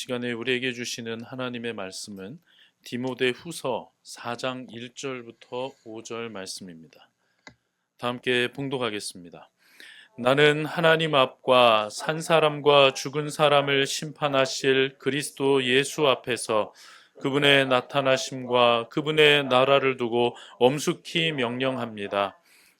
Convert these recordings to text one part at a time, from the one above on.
시간에 우리에게 주시는 하나님의 말씀은 디모데후서 4장 1절부터 5절 말씀입니다. 다 함께 봉독하겠습니다. 나는 하나님 앞과 산 사람과 죽은 사람을 심판하실 그리스도 예수 앞에서 그분의 나타나심과 그분의 나라를 두고 엄숙히 명령합니다.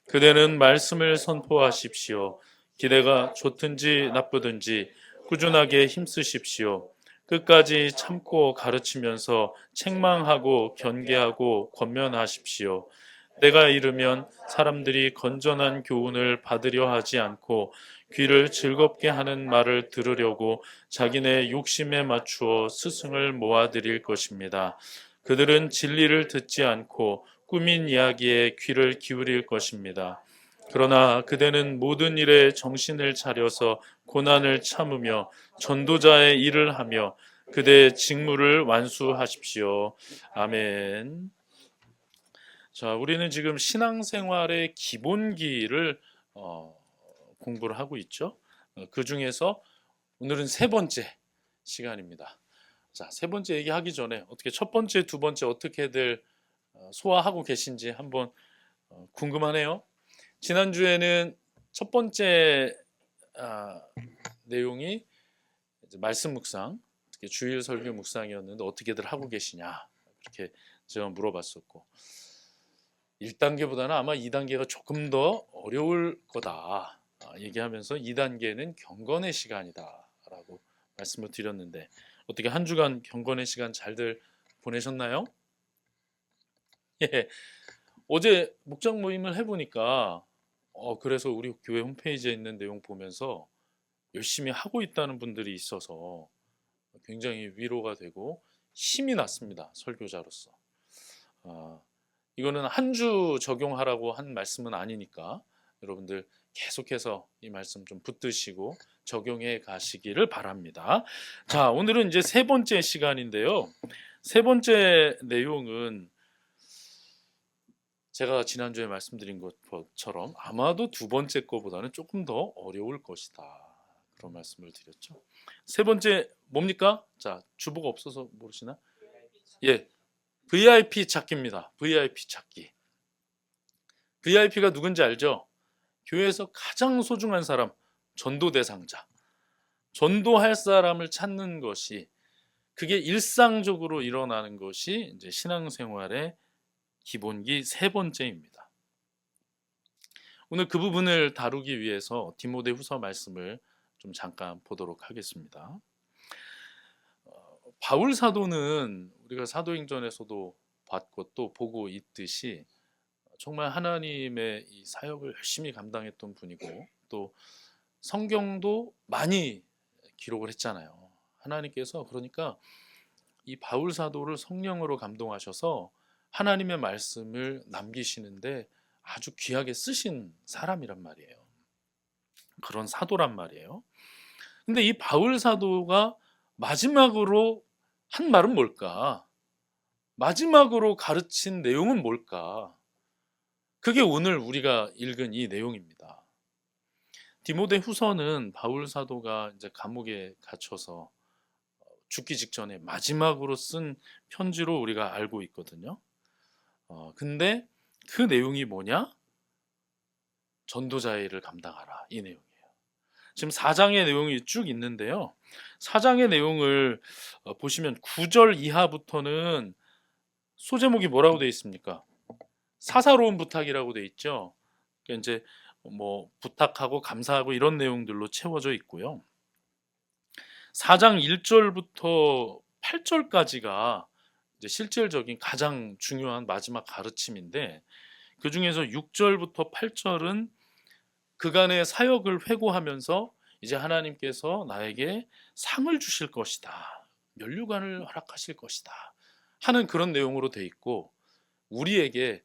그대는 말씀을 선포하십시오. 기대가 좋든지 나쁘든지 꾸준하게 힘쓰십시오. 끝까지 참고 가르치면서 책망하고 견계하고 권면하십시오. 때가 이르면 사람들이 건전한 교훈을 받으려 하지 않고 귀를 즐겁게 하는 말을 들으려고 자기네 욕심에 맞추어 스승을 모아들일 것입니다. 그들은 진리를 듣지 않고 꾸민 이야기에 귀를 기울일 것입니다. 그러나 그대는 모든 일에 정신을 차려서 고난을 참으며 전도자의 일을 하며 그대의 직무를 완수하십시오. 아멘. 자, 우리는 지금 신앙생활의 기본기를 공부를 하고 있죠. 그 중에서 오늘은 세 번째 시간입니다. 자, 세 번째 얘기하기 전에 어떻게 첫 번째, 두 번째 어떻게들 소화하고 계신지 한번 궁금하네요. 지난주에는 첫 번째 내용이 이제 말씀 묵상, 특히 주일 설교 묵상이었는데 어떻게들 하고 계시냐 이렇게 제가 물어봤었고 1단계보다는 아마 2단계가 조금 더 어려울 거다 얘기하면서 2단계는 경건의 시간이다 라고 말씀을 드렸는데 어떻게 한 주간 경건의 시간 잘들 보내셨나요? 예, 어제 목장 모임을 해보니까 그래서 우리 교회 홈페이지에 있는 내용 보면서 열심히 하고 있다는 분들이 있어서 굉장히 위로가 되고 힘이 났습니다. 설교자로서. 이거는 한 주 적용하라고 한 말씀은 아니니까 여러분들 계속해서 이 말씀 좀 붙드시고 적용해 가시기를 바랍니다. 자, 오늘은 이제 세 번째 시간인데요. 세 번째 내용은 제가 지난주에 말씀드린 것처럼 아마도 두 번째 거보다는 조금 더 어려울 것이다. 그런 말씀을 드렸죠. 세 번째 뭡니까? 자, 주보가 없어서 모르시나? 예, VIP 찾기입니다. VIP 찾기. VIP가 누군지 알죠? 교회에서 가장 소중한 사람, 전도 대상자. 전도할 사람을 찾는 것이 그게 일상적으로 일어나는 것이 이제 신앙생활의 기본기 세 번째입니다. 오늘 그 부분을 다루기 위해서 디모데후서 말씀을 좀 잠깐 보도록 하겠습니다. 바울 사도는 우리가 사도행전에서도 봤고 또 보고 있듯이 정말 하나님의 이 사역을 열심히 감당했던 분이고 또 성경도 많이 기록을 했잖아요. 하나님께서 그러니까 이 바울 사도를 성령으로 감동하셔서 하나님의 말씀을 남기시는데 아주 귀하게 쓰신 사람이란 말이에요. 그런 사도란 말이에요. 근데 이 바울 사도가 마지막으로 한 말은 뭘까? 마지막으로 가르친 내용은 뭘까? 그게 오늘 우리가 읽은 이 내용입니다. 디모데 후서는 바울 사도가 이제 감옥에 갇혀서 죽기 직전에 마지막으로 쓴 편지로 우리가 알고 있거든요. 근데 그 내용이 뭐냐? 전도자의 일을 감당하라. 이 내용이에요. 지금 4장의 내용이 쭉 있는데요. 4장의 내용을 보시면 9절 이하부터는 소제목이 뭐라고 되어 있습니까? 사사로운 부탁이라고 되어 있죠. 그러니까 이제 뭐 부탁하고 감사하고 이런 내용들로 채워져 있고요. 4장 1절부터 8절까지가 이제 실질적인 가장 중요한 마지막 가르침인데 그 중에서 6절부터 8절은 그간의 사역을 회고하면서 이제 하나님께서 나에게 상을 주실 것이다. 면류관을 허락하실 것이다. 하는 그런 내용으로 돼 있고 우리에게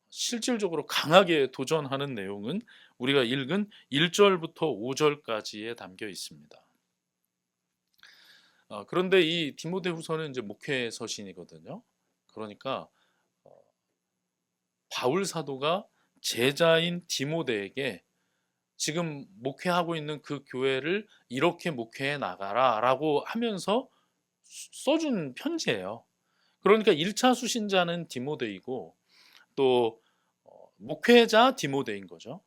실질적으로 강하게 도전하는 내용은 우리가 읽은 1절부터 5절까지에 담겨 있습니다. 그런데 이 디모데후서는 이제 목회 서신이거든요. 그러니까 바울 사도가 제자인 디모데에게 지금 목회하고 있는 그 교회를 이렇게 목회해 나가라라고 하면서 써준 편지예요. 그러니까 1차 수신자는 디모데이고 또 목회자 디모데인 거죠.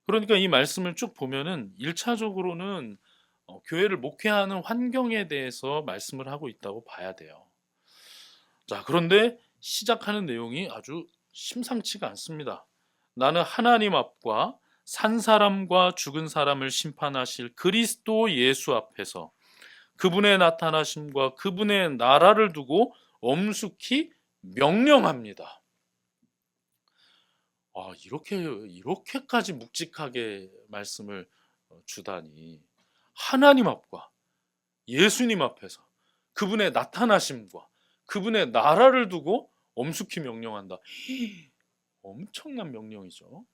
그러니까 이 말씀을 쭉 보면은 1차적으로는 교회를 목회하는 환경에 대해서 말씀을 하고 있다고 봐야 돼요. 자, 그런데 시작하는 내용이 아주 심상치가 않습니다. 나는 하나님 앞과 산 사람과 죽은 사람을 심판하실 그리스도 예수 앞에서 그분의 나타나심과 그분의 나라를 두고 엄숙히 명령합니다. 이렇게까지 묵직하게 말씀을 주다니. 하나님 앞과 예수님 앞에서 그분의 나타나심과 그분의 나라를 두고 엄숙히 명령한다. 엄청난 명령이죠.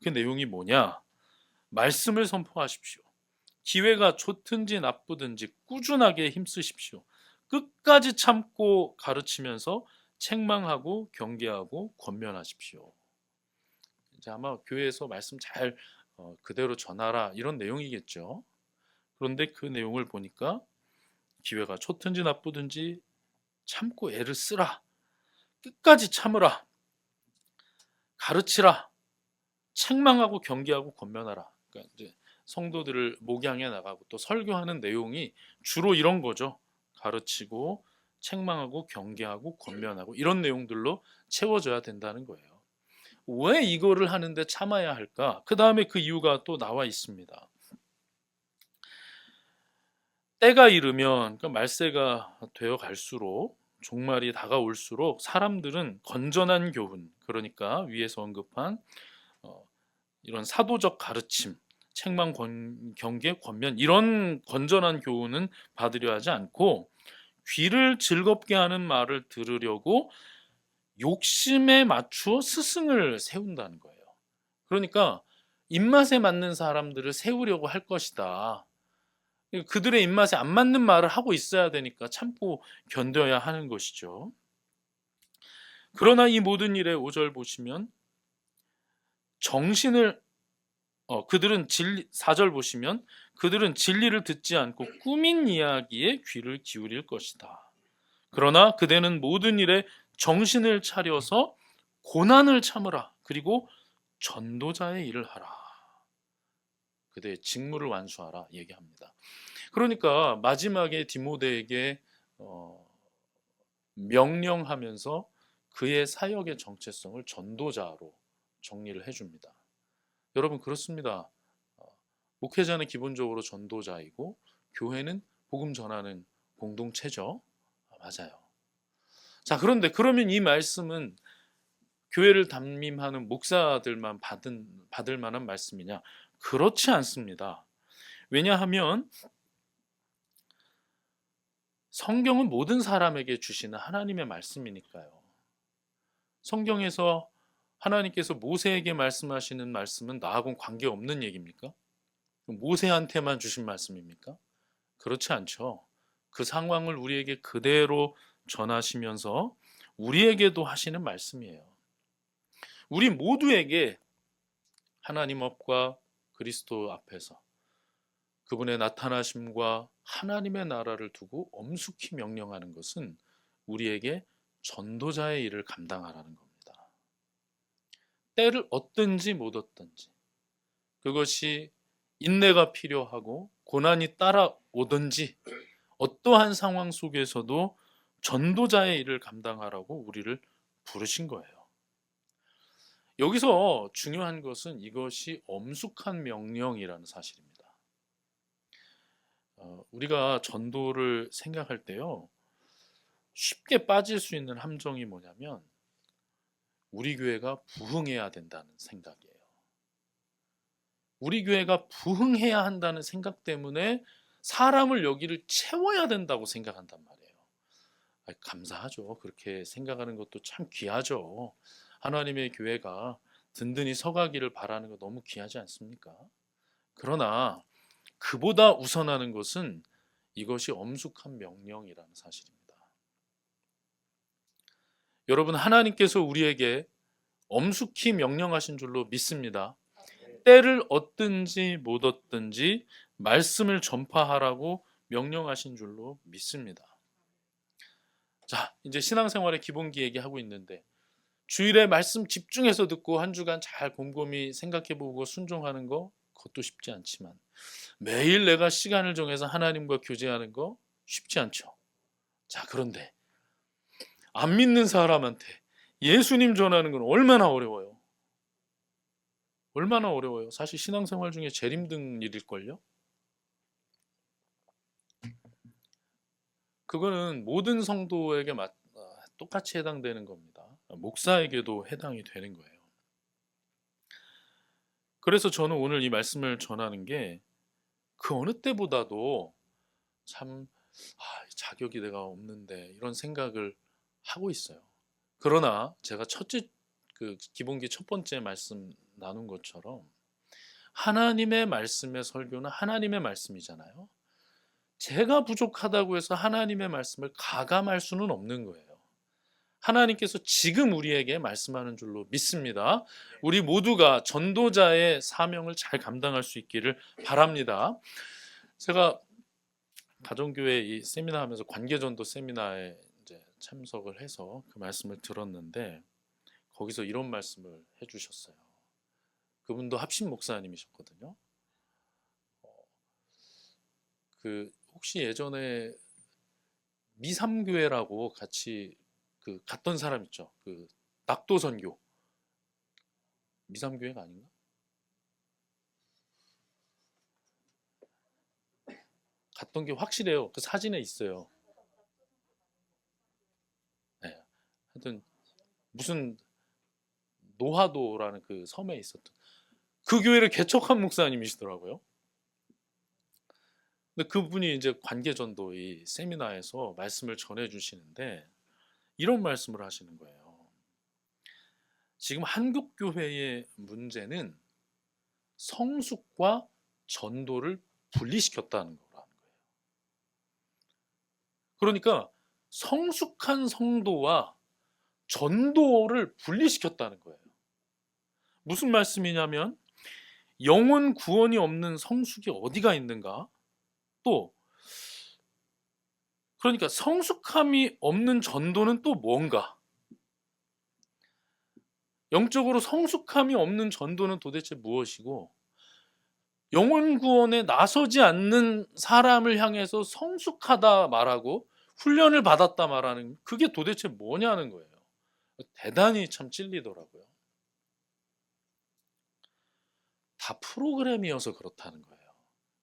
그 내용이 뭐냐? 말씀을 선포하십시오. 기회가 좋든지 나쁘든지 꾸준하게 힘쓰십시오. 끝까지 참고 가르치면서 책망하고 경계하고 권면하십시오. 이제 아마 교회에서 말씀 잘 그대로 전하라 이런 내용이겠죠. 그런데 그 내용을 보니까 기회가 좋든지 나쁘든지 참고 애를 쓰라. 끝까지 참으라. 가르치라. 책망하고 경계하고 권면하라. 그러니까 이제 성도들을 목양해 나가고 또 설교하는 내용이 주로 이런 거죠. 가르치고 책망하고 경계하고 권면하고 이런 내용들로 채워져야 된다는 거예요. 왜 이거를 하는데 참아야 할까? 그 다음에 그 이유가 또 나와 있습니다. 때가 이르면, 그러니까 말세가 되어 갈수록, 종말이 다가올수록 사람들은 건전한 교훈, 그러니까 위에서 언급한 이런 사도적 가르침, 책망, 경계, 권면 이런 건전한 교훈은 받으려 하지 않고 귀를 즐겁게 하는 말을 들으려고 욕심에 맞추어 스승을 세운다는 거예요. 그러니까 입맛에 맞는 사람들을 세우려고 할 것이다. 그들의 입맛에 안 맞는 말을 하고 있어야 되니까 참고 견뎌야 하는 것이죠. 그러나 이 모든 일의 5절 보시면 정신을 그들은 4절 보시면 그들은 진리를 듣지 않고 꾸민 이야기에 귀를 기울일 것이다. 그러나 그대는 모든 일에 정신을 차려서 고난을 참으라. 그리고 전도자의 일을 하라. 그대의 직무를 완수하라 얘기합니다. 그러니까 마지막에 디모데에게 명령하면서 그의 사역의 정체성을 전도자로 정리를 해줍니다. 여러분 그렇습니다. 목회자는 기본적으로 전도자이고 교회는 복음 전하는 공동체죠. 맞아요. 자, 그런데 그러면 이 말씀은 교회를 담임하는 목사들만 받을 만한 말씀이냐? 그렇지 않습니다. 왜냐하면 성경은 모든 사람에게 주시는 하나님의 말씀이니까요. 성경에서 하나님께서 모세에게 말씀하시는 말씀은 나하고는 관계없는 얘기입니까? 모세한테만 주신 말씀입니까? 그렇지 않죠. 그 상황을 우리에게 그대로 전하시면서 우리에게도 하시는 말씀이에요. 우리 모두에게 하나님 앞과 그리스도 앞에서 그분의 나타나심과 하나님의 나라를 두고 엄숙히 명령하는 것은 우리에게 전도자의 일을 감당하라는 겁니다. 때를 얻든지 못 얻든지 그것이 인내가 필요하고 고난이 따라오든지 어떠한 상황 속에서도 전도자의 일을 감당하라고 우리를 부르신 거예요. 여기서 중요한 것은 이것이 엄숙한 명령이라는 사실입니다. 우리가 전도를 생각할 때요, 쉽게 빠질 수 있는 함정이 뭐냐면 우리 교회가 부흥해야 된다는 생각이에요. 우리 교회가 부흥해야 한다는 생각 때문에 사람을 여기를 채워야 된다고 생각한단 말이에요. 감사하죠. 그렇게 생각하는 것도 참 귀하죠. 하나님의 교회가 든든히 서가기를 바라는 거 너무 귀하지 않습니까? 그러나 그보다 우선하는 것은 이것이 엄숙한 명령이라는 사실입니다. 여러분, 하나님께서 우리에게 엄숙히 명령하신 줄로 믿습니다. 때를 얻든지 못 얻든지 말씀을 전파하라고 명령하신 줄로 믿습니다. 자, 이제 신앙생활의 기본기 얘기하고 있는데 주일에 말씀 집중해서 듣고 한 주간 잘 곰곰이 생각해보고 순종하는 거 그것도 쉽지 않지만 매일 내가 시간을 정해서 하나님과 교제하는 거 쉽지 않죠. 자, 그런데 안 믿는 사람한테 예수님 전하는 건 얼마나 어려워요. 얼마나 어려워요. 사실 신앙생활 중에 제일 힘든 일일걸요. 그거는 모든 성도에게 똑같이 해당되는 겁니다. 목사에게도 해당이 되는 거예요. 그래서 저는 오늘 이 말씀을 전하는 게 그 어느 때보다도 참 자격이 내가 없는데 이런 생각을 하고 있어요. 그러나 제가 첫째 그 기본기 첫 번째 말씀 나눈 것처럼 하나님의 말씀의 설교는 하나님의 말씀이잖아요. 제가 부족하다고 해서 하나님의 말씀을 가감할 수는 없는 거예요. 하나님께서 지금 우리에게 말씀하는 줄로 믿습니다. 우리 모두가 전도자의 사명을 잘 감당할 수 있기를 바랍니다. 제가 가정교회 이 세미나 하면서 관계전도 세미나에 이제 참석을 해서 그 말씀을 들었는데 거기서 이런 말씀을 해주셨어요. 그분도 합심 목사님이셨거든요. 그 혹시 예전에 미삼교회라고 같이 그 갔던 사람 있죠? 그 낙도선교 미삼교회가 아닌가? 갔던 게 확실해요. 그 사진에 있어요. 네. 하여튼 무슨 노하도라는 그 섬에 있었던 그 교회를 개척한 목사님이시더라고요. 근데 그분이 이제 관계전도 이 세미나에서 말씀을 전해 주시는데 이런 말씀을 하시는 거예요. 지금 한국 교회의 문제는 성숙과 전도를 분리시켰다는 거라는 거예요. 그러니까 성숙한 성도와 전도를 분리시켰다는 거예요. 무슨 말씀이냐면 영혼 구원이 없는 성숙이 어디가 있는가? 또 그러니까 성숙함이 없는 전도는 또 뭔가? 영적으로 성숙함이 없는 전도는 도대체 무엇이고 영혼 구원에 나서지 않는 사람을 향해서 성숙하다 말하고 훈련을 받았다 말하는 그게 도대체 뭐냐는 거예요. 대단히 참 찔리더라고요. 다 프로그램이어서 그렇다는 거예요.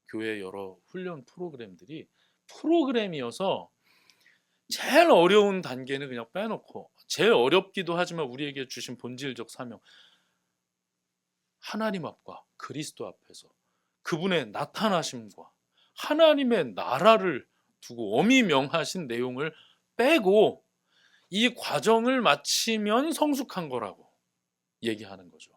교회 여러 훈련 프로그램들이 프로그램이어서 제일 어려운 단계는 그냥 빼놓고 제일 어렵기도 하지만 우리에게 주신 본질적 사명 하나님 앞과 그리스도 앞에서 그분의 나타나심과 하나님의 나라를 두고 엄히 명하신 내용을 빼고 이 과정을 마치면 성숙한 거라고 얘기하는 거죠.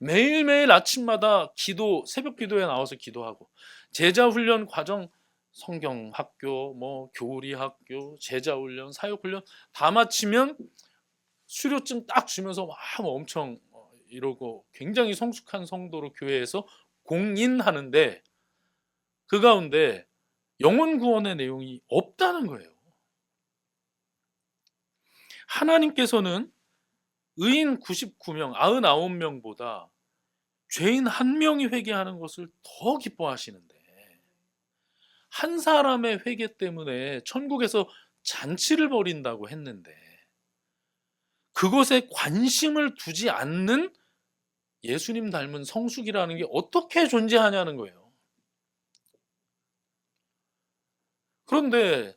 매일매일 아침마다 기도, 새벽 기도에 나와서 기도하고 제자 훈련 과정 성경 학교, 뭐 교리 학교, 제자 훈련, 사역 훈련 다 마치면 수료증 딱 주면서 막 엄청 이러고 굉장히 성숙한 성도로 교회에서 공인하는데 그 가운데 영혼 구원의 내용이 없다는 거예요. 하나님께서는 의인 99명, 99명보다 죄인 한 명이 회개하는 것을 더 기뻐하시는데 한 사람의 회개 때문에 천국에서 잔치를 벌인다고 했는데 그것에 관심을 두지 않는 예수님 닮은 성숙이라는 게 어떻게 존재하냐는 거예요. 그런데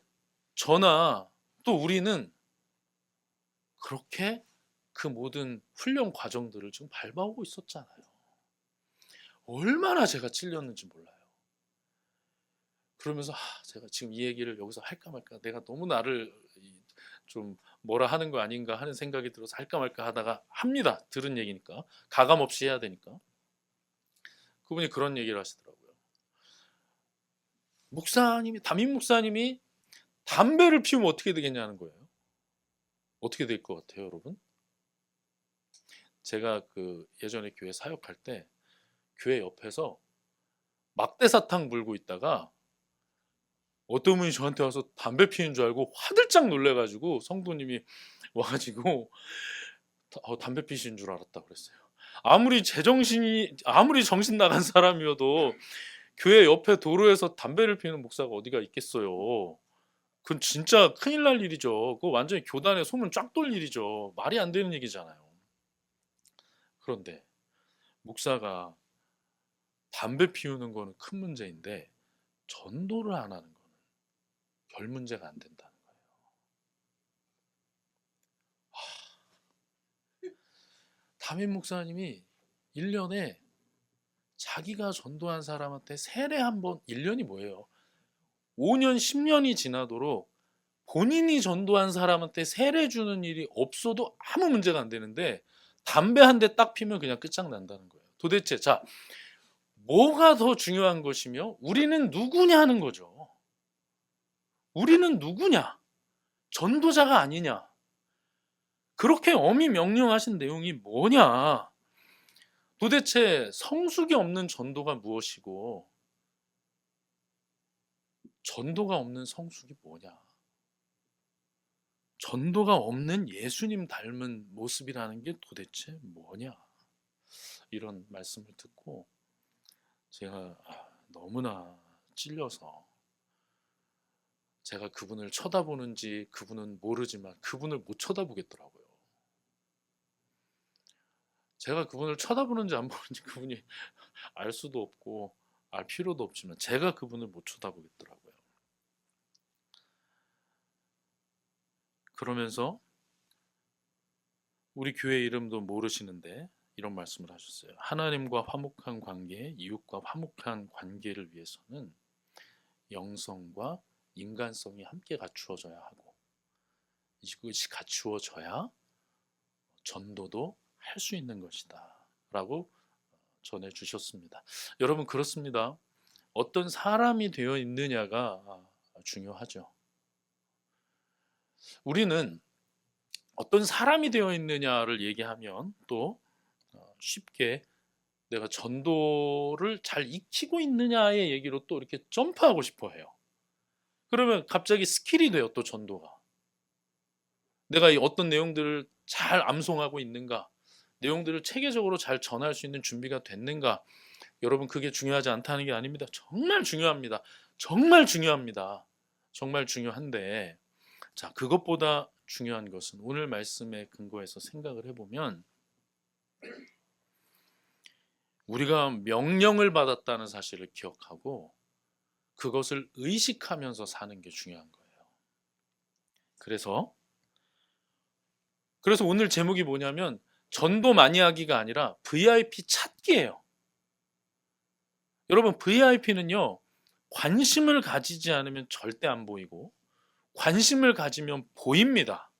저나 또 우리는 그렇게 그 모든 훈련 과정들을 지금 밟아오고 있었잖아요. 얼마나 제가 찔렸는지 몰라요. 그러면서 제가 지금 이 얘기를 여기서 할까 말까 내가 너무 나를 좀 뭐라 하는 거 아닌가 하는 생각이 들어서 할까 말까 하다가 합니다. 들은 얘기니까 가감 없이 해야 되니까. 그분이 그런 얘기를 하시더라고요. 목사님이 담임 목사님이 담배를 피우면 어떻게 되겠냐는 거예요. 어떻게 될 것 같아요, 여러분? 제가 그 예전에 교회 사역할 때 교회 옆에서 막대사탕 불고 있다가 어떤 분이 저한테 와서 담배 피는 줄 알고 화들짝 놀래가지고 성도님이 와가지고 담배 피시는 줄 알았다 그랬어요. 아무리 정신 나간 사람이어도 교회 옆에 도로에서 담배를 피우는 목사가 어디가 있겠어요. 그건 진짜 큰일 날 일이죠. 그거 완전히 교단에 소문 쫙 돌 일이죠. 말이 안 되는 얘기잖아요. 그런데 목사가 담배 피우는 거는 큰 문제인데 전도를 안 하는 거는 별 문제가 안 된다는 거예요. 담임 목사님이 1년에 자기가 전도한 사람한테 세례 한 번, 1년이 뭐예요? 5년, 10년이 지나도록 본인이 전도한 사람한테 세례 주는 일이 없어도 아무 문제가 안 되는데 담배 한 대 딱 피면 그냥 끝장난다는 거예요. 도대체 자, 뭐가 더 중요한 것이며 우리는 누구냐 하는 거죠. 우리는 누구냐? 전도자가 아니냐? 그렇게 엄히 명령하신 내용이 뭐냐? 도대체 성숙이 없는 전도가 무엇이고 전도가 없는 성숙이 뭐냐? 전도가 없는 예수님 닮은 모습이라는 게 도대체 뭐냐? 이런 말씀을 듣고 제가 너무나 찔려서 제가 그분을 쳐다보는지 그분은 모르지만 그분을 못 쳐다보겠더라고요. 제가 그분을 쳐다보는지 안 보는지 그분이 알 수도 없고 알 필요도 없지만 제가 그분을 못 쳐다보겠더라고요. 그러면서 우리 교회 이름도 모르시는데 이런 말씀을 하셨어요. 하나님과 화목한 관계, 이웃과 화목한 관계를 위해서는 영성과 인간성이 함께 갖추어져야 하고 이것이 갖추어져야 전도도 할 수 있는 것이다 라고 전해주셨습니다. 여러분 그렇습니다. 어떤 사람이 되어 있느냐가 중요하죠. 우리는 어떤 사람이 되어 있느냐를 얘기하면 또 쉽게 내가 전도를 잘 익히고 있느냐의 얘기로 또 이렇게 점프하고 싶어 해요. 그러면 갑자기 스킬이 돼요, 또 전도가. 내가 어떤 내용들을 잘 암송하고 있는가, 내용들을 체계적으로 잘 전할 수 있는 준비가 됐는가. 여러분 그게 중요하지 않다는 게 아닙니다. 정말 중요합니다. 정말 중요합니다. 정말 중요한데 자, 그것보다 중요한 것은 오늘 말씀에 근거해서 생각을 해보면 우리가 명령을 받았다는 사실을 기억하고 그것을 의식하면서 사는 게 중요한 거예요. 그래서 오늘 제목이 뭐냐면 전도 많이 하기가 아니라 VIP 찾기예요. 여러분 VIP는요 관심을 가지지 않으면 절대 안 보이고 관심을 가지면 보입니다.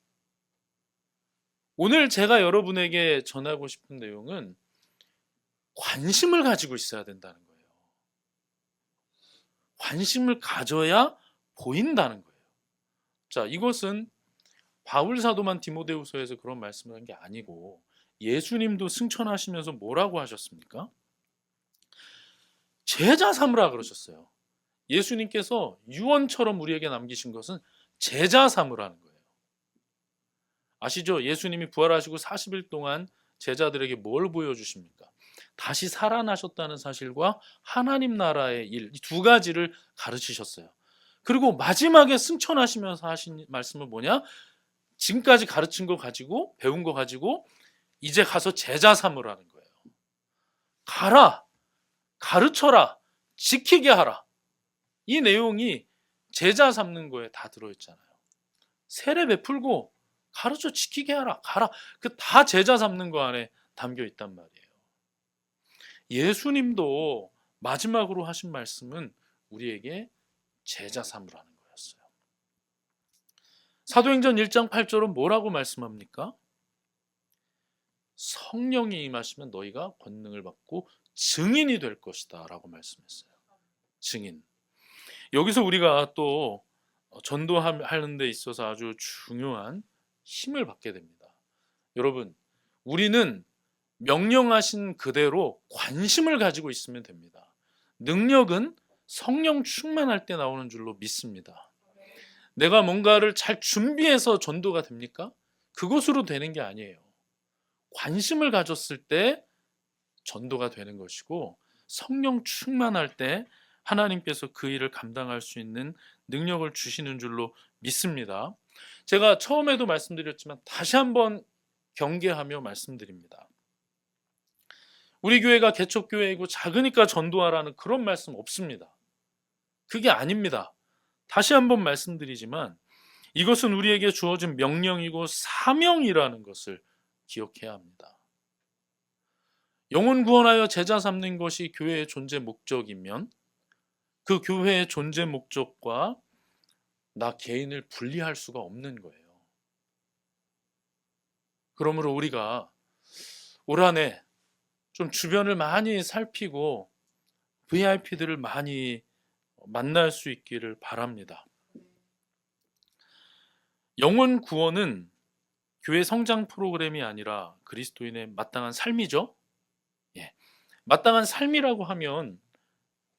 오늘 제가 여러분에게 전하고 싶은 내용은 관심을 가지고 있어야 된다는 거예요. 관심을 가져야 보인다는 거예요. 자, 이것은 바울 사도만 디모데후서에서 그런 말씀을 한 게 아니고 예수님도 승천하시면서 뭐라고 하셨습니까? 제자 삼으라 그러셨어요. 예수님께서 유언처럼 우리에게 남기신 것은 제자 삼으라는 거예요. 아시죠? 예수님이 부활하시고 40일 동안 제자들에게 뭘 보여주십니까? 다시 살아나셨다는 사실과 하나님 나라의 일, 이 두 가지를 가르치셨어요. 그리고 마지막에 승천하시면서 하신 말씀은 뭐냐? 지금까지 가르친 거 가지고, 배운 거 가지고 이제 가서 제자 삼으라는 거예요. 가라, 가르쳐라, 지키게 하라. 이 내용이 제자 삼는 거에 다 들어있잖아요. 세례 베풀고 가르쳐 지키게 하라, 가라. 그 다 제자 삼는 거 안에 담겨 있단 말이에요. 예수님도 마지막으로 하신 말씀은 우리에게 제자 삼으라는 거였어요. 사도행전 1장 8절은 뭐라고 말씀합니까? 성령이 임하시면 너희가 권능을 받고 증인이 될 것이다 라고 말씀했어요. 증인. 여기서 우리가 또 전도하는 데 있어서 아주 중요한 힘을 받게 됩니다. 여러분, 우리는 명령하신 그대로 관심을 가지고 있으면 됩니다. 능력은 성령 충만할 때 나오는 줄로 믿습니다. 내가 뭔가를 잘 준비해서 전도가 됩니까? 그것으로 되는 게 아니에요. 관심을 가졌을 때 전도가 되는 것이고, 성령 충만할 때 하나님께서 그 일을 감당할 수 있는 능력을 주시는 줄로 믿습니다. 제가 처음에도 말씀드렸지만 다시 한번 경계하며 말씀드립니다. 우리 교회가 개척교회이고 작으니까 전도하라는 그런 말씀 없습니다. 그게 아닙니다. 다시 한번 말씀드리지만 이것은 우리에게 주어진 명령이고 사명이라는 것을 기억해야 합니다. 영혼 구원하여 제자 삼는 것이 교회의 존재 목적이면 그 교회의 존재 목적과 나 개인을 분리할 수가 없는 거예요. 그러므로 우리가 올 한 해 좀 주변을 많이 살피고 VIP들을 많이 만날 수 있기를 바랍니다. 영혼 구원은 교회 성장 프로그램이 아니라 그리스도인의 마땅한 삶이죠. 예. 마땅한 삶이라고 하면,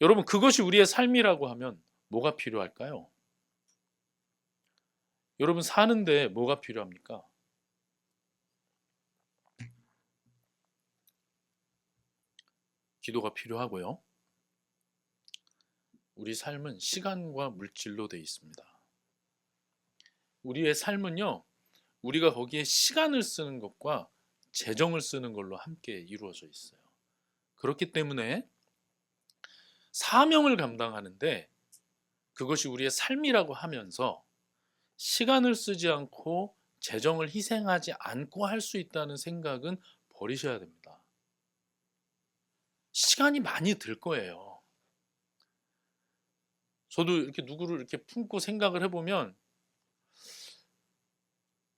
여러분, 그것이 우리의 삶이라고 하면 뭐가 필요할까요? 여러분, 사는데 뭐가 필요합니까? 기도가 필요하고요. 우리 삶은 시간과 물질로 되어 있습니다. 우리의 삶은요, 우리가 거기에 시간을 쓰는 것과 재정을 쓰는 걸로 함께 이루어져 있어요. 그렇기 때문에 사명을 감당하는데 그것이 우리의 삶이라고 하면서 시간을 쓰지 않고 재정을 희생하지 않고 할 수 있다는 생각은 버리셔야 됩니다. 시간이 많이 들 거예요. 저도 이렇게 누구를 이렇게 품고 생각을 해보면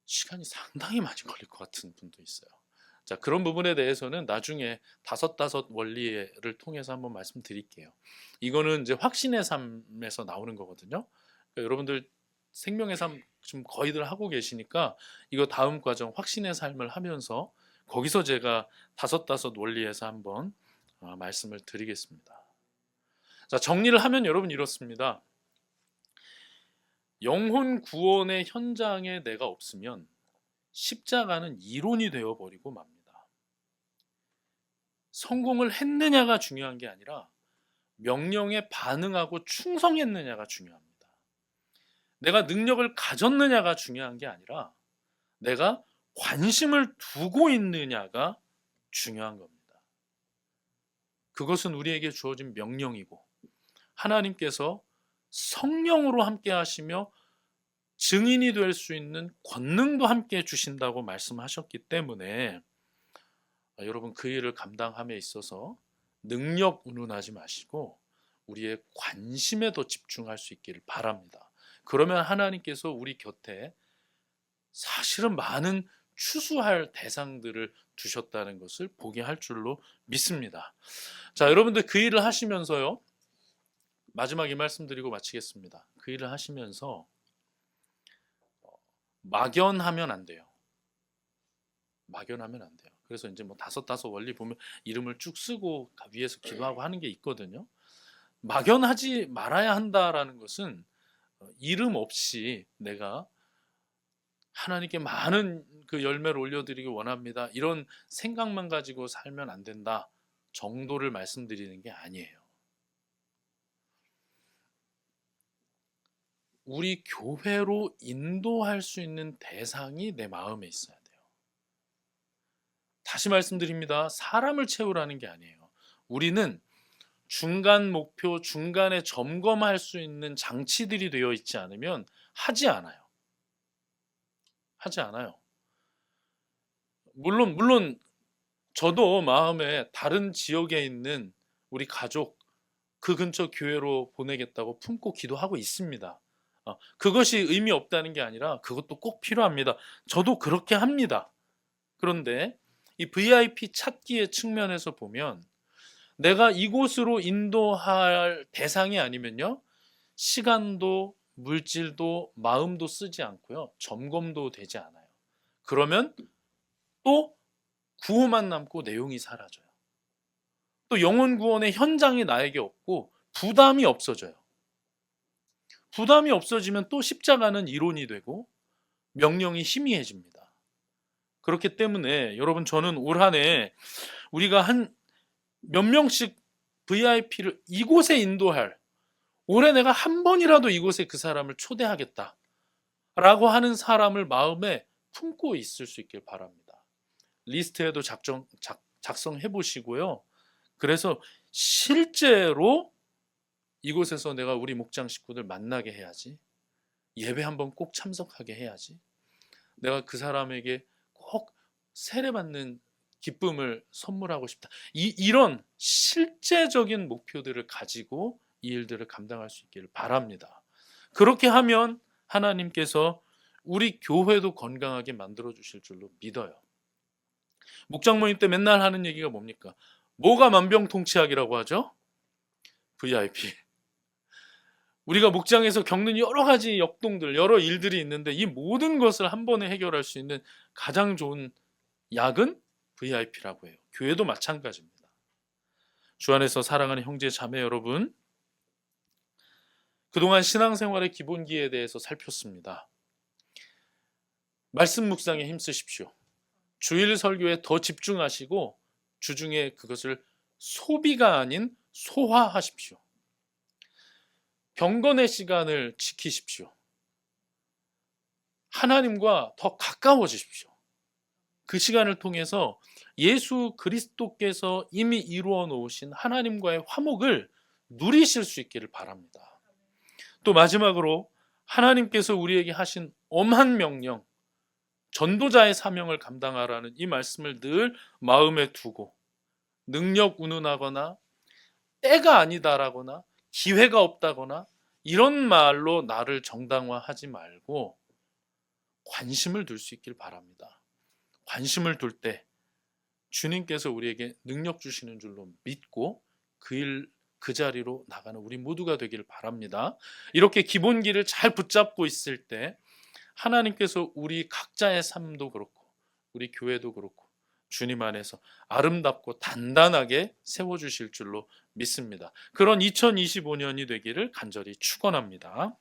시간이 상당히 많이 걸릴 것 같은 분도 있어요. 자, 그런 부분에 대해서는 나중에 다섯 원리를 통해서 한번 말씀드릴게요. 이거는 이제 확신의 삶에서 나오는 거거든요. 그러니까 여러분들 생명의 삶 지금 거의들 하고 계시니까 이거 다음 과정 확신의 삶을 하면서 거기서 제가 다섯 원리에서 한번 말씀을 드리겠습니다. 자, 정리를 하면 여러분 이렇습니다. 영혼 구원의 현장에 내가 없으면 십자가는 이론이 되어버리고 맙니다. 성공을 했느냐가 중요한 게 아니라 명령에 반응하고 충성했느냐가 중요합니다. 내가 능력을 가졌느냐가 중요한 게 아니라 내가 관심을 두고 있느냐가 중요한 겁니다. 그것은 우리에게 주어진 명령이고 하나님께서 성령으로 함께 하시며 증인이 될 수 있는 권능도 함께 주신다고 말씀하셨기 때문에 여러분 그 일을 감당함에 있어서 능력 운운하지 마시고 우리의 관심에 더 집중할 수 있기를 바랍니다. 그러면 하나님께서 우리 곁에 사실은 많은 추수할 대상들을 두셨다는 것을 보게 할 줄로 믿습니다. 자, 여러분들 그 일을 하시면서요, 마지막 이 말씀 드리고 마치겠습니다. 그 일을 하시면서 막연하면 안 돼요. 막연하면 안 돼요. 그래서 이제 뭐 다섯 원리 보면 이름을 쭉 쓰고 위에서 기도하고 하는 게 있거든요. 막연하지 말아야 한다라는 것은 이름 없이 내가 하나님께 많은 그 열매를 올려드리기 원합니다, 이런 생각만 가지고 살면 안 된다 정도를 말씀드리는 게 아니에요. 우리 교회로 인도할 수 있는 대상이 내 마음에 있어야 돼요. 다시 말씀드립니다. 사람을 채우라는 게 아니에요. 우리는 중간 목표, 중간에 점검할 수 있는 장치들이 되어 있지 않으면 하지 않아요. 하지 않아요. 물론 저도 마음에 다른 지역에 있는 우리 가족, 그 근처 교회로 보내겠다고 품고 기도하고 있습니다. 그것이 의미 없다는 게 아니라 그것도 꼭 필요합니다. 저도 그렇게 합니다. 그런데 이 VIP 찾기의 측면에서 보면 내가 이곳으로 인도할 대상이 아니면요, 시간도 물질도 마음도 쓰지 않고요, 점검도 되지 않아요. 그러면 또 구호만 남고 내용이 사라져요. 또 영혼 구원의 현장이 나에게 없고 부담이 없어져요. 부담이 없어지면 또 십자가는 이론이 되고 명령이 희미해집니다. 그렇기 때문에 여러분, 저는 올 한 해 우리가 한 몇 명씩 VIP를 이곳에 인도할, 올해 내가 한 번이라도 이곳에 그 사람을 초대하겠다 라고 하는 사람을 마음에 품고 있을 수 있길 바랍니다. 리스트에도 작성해 보시고요. 그래서 실제로 이곳에서 내가 우리 목장 식구들 만나게 해야지, 예배 한번 꼭 참석하게 해야지, 내가 그 사람에게 꼭 세례받는 기쁨을 선물하고 싶다, 이런 실제적인 목표들을 가지고 이 일들을 감당할 수 있기를 바랍니다. 그렇게 하면 하나님께서 우리 교회도 건강하게 만들어 주실 줄로 믿어요. 목장 모임 때 맨날 하는 얘기가 뭡니까? 뭐가 만병통치약이라고 하죠? VIP. 우리가 목장에서 겪는 여러 가지 역동들, 여러 일들이 있는데 이 모든 것을 한 번에 해결할 수 있는 가장 좋은 약은 VIP라고 해요. 교회도 마찬가지입니다. 주 안에서 사랑하는 형제 자매 여러분, 그동안 신앙생활의 기본기에 대해서 살폈습니다. 말씀 묵상에 힘쓰십시오. 주일 설교에 더 집중하시고 주중에 그것을 소비가 아닌 소화하십시오. 경건의 시간을 지키십시오. 하나님과 더 가까워지십시오. 그 시간을 통해서 예수 그리스도께서 이미 이루어 놓으신 하나님과의 화목을 누리실 수 있기를 바랍니다. 또 마지막으로 하나님께서 우리에게 하신 엄한 명령, 전도자의 사명을 감당하라는 이 말씀을 늘 마음에 두고 능력 운운하거나 때가 아니다라거나 기회가 없다거나 이런 말로 나를 정당화하지 말고 관심을 둘 수 있길 바랍니다. 관심을 둘 때 주님께서 우리에게 능력 주시는 줄로 믿고 그 자리로 나가는 우리 모두가 되기를 바랍니다. 이렇게 기본기를 잘 붙잡고 있을 때 하나님께서 우리 각자의 삶도 그렇고 우리 교회도 그렇고 주님 안에서 아름답고 단단하게 세워주실 줄로 믿습니다. 그런 2025년이 되기를 간절히 축원합니다.